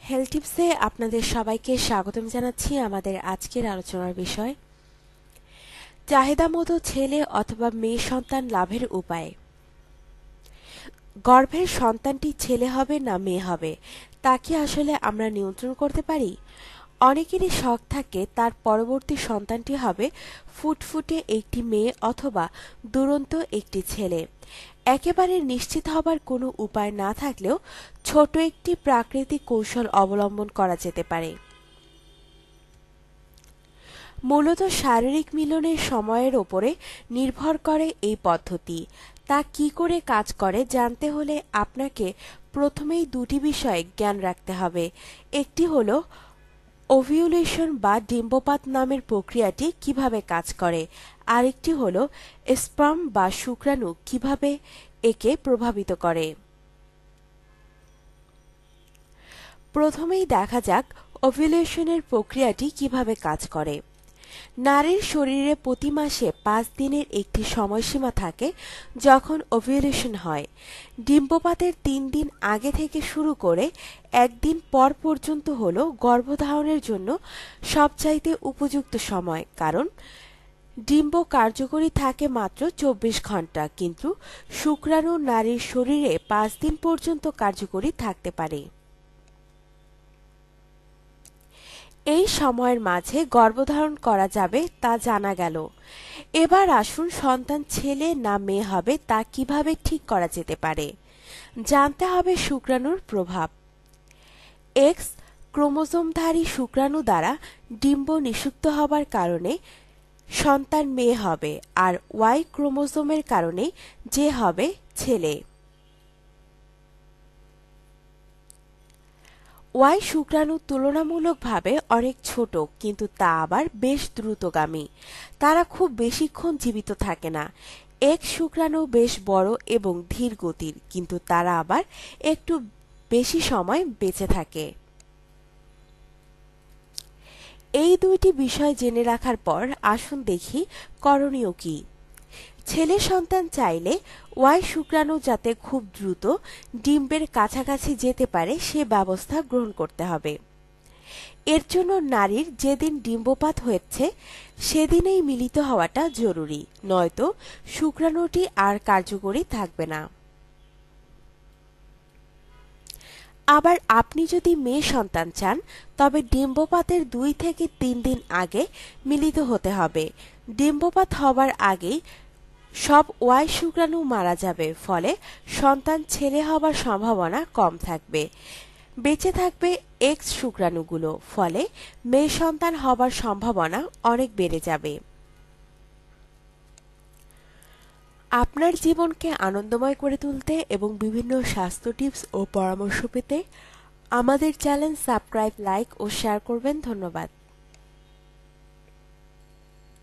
Health টিপসে আপনাদের সবাইকে স্বাগতম জানাচ্ছি। আমাদের আজকের আলোচনার বিষয় চাহিদা মতো ছেলে অথবা মেয়ে সন্তান লাভের উপায়। গর্ভের সন্তানটি ছেলে হবে না মেয়ে হবে তা কি আসলে আমরা নিয়ন্ত্রণ করতে পারি? অনেকেরই শখ থাকে তার পরবর্তী সন্তানটি হবে ফুটফুটে একটি মেয়ে অথবা দুরন্ত একটি ছেলে। একেবারে নিশ্চিত হবার কোনো উপায় না থাকলেও ছোট একটি প্রাকৃতিক কৌশল অবলম্বন করা যেতে পারে। মূলত শারীরিক মিলনের সময়ের ওপরে নির্ভর করে এই পদ্ধতি। তা কি করে কাজ করে জানতে হলে আপনাকে প্রথমেই দুটি বিষয়ে জ্ঞান রাখতে হবে। একটি হলো ওভিউলেশন বা ডিম্বপাত নামের প্রক্রিয়াটি কিভাবে কাজ করে, আরেকটি হলো স্পার্ম বা শুক্রাণু কিভাবে একে প্রভাবিত করে। প্রথমেই দেখা যাক ওভিউলেশনের প্রক্রিয়াটি কিভাবে কাজ করে। নারীর শরীরে প্রতি মাসে 5 দিনের একটি সময়সীমা থাকে যখন ওভিউলেশন হয়। ডিম্বপাতের 3 দিন আগে থেকে শুরু করে 1 দিন পর পর্যন্ত হল গর্ভধারণের জন্য সবচাইতে উপযুক্ত সময়, কারণ ডিম্ব কার্যকরী থাকে মাত্র 24 ঘন্টা, কিন্তু শুক্রাণু নারীর শরীরে 5 দিন পর্যন্ত কার্যকরী থাকতে পারে। এই সময়ের মাঝে গর্ভধারণ করা যাবে তা জানা গেল। এবার আসুন সন্তান ছেলে না মেয়ে হবে তা কিভাবে ঠিক করা যেতে পারে। জানতে হবে শুক্রাণুর প্রভাব। এক্স ক্রোমোজোমধারী শুক্রাণু দ্বারা ডিম্ব নিষিক্ত হবার কারণে সন্তান মেয়ে হবে, আর ওয়াই ক্রোমোজোমের কারণে যে হবে ছেলে। ওয়াই শুক্রাণু তুলনামূলকভাবে অনেক ছোট, কিন্তু তা আবার বেশ দ্রুতগামী। তারা খুব বেশিক্ষণ জীবিত থাকে না। এক্স শুক্রাণু বেশ বড় এবং ধীর গতির, কিন্তু তারা আবার একটু বেশি সময় বেঁচে থাকে। এই দুইটি বিষয় জেনে রাখার পর আসুন দেখি করণীয় কি। ছেলে সন্তান চাইলে ওয়াই শুক্রাণু যাতে খুব দ্রুত ডিম্বের কাছাকাছি যেতে পারে সে ব্যবস্থা গ্রহণ করতে হবে। এর জন্য নারীর যেদিন ডিম্বপাত হয়েছে সেদিনেই মিলিত হওয়াটা জরুরি, নয়তো শুক্রাণুটি আর কার্যকরী থাকবে না। আবার আপনি যদি মেয়ে সন্তান চান তবে ডিম্বপাতের 2 থেকে 3 দিন আগে মিলিত হতে হবে। ডিম্বপাত হবার আগেই সব ওয়াই শুক্রাণু মারা যাবে, ফলে সন্তান ছেলে হবার সম্ভাবনা কম থাকবে। বেঁচে থাকবে এক্স শুক্রাণুগুলো, ফলে মেয়ে সন্তান হবার সম্ভাবনা অনেক বেড়ে যাবে। আপনার জীবনকে আনন্দময় করে তুলতে এবং বিভিন্ন স্বাস্থ্য টিপস ও পরামর্শ পেতে আমাদের চ্যানেল সাবস্ক্রাইব, লাইক ও শেয়ার করবেন। ধন্যবাদ।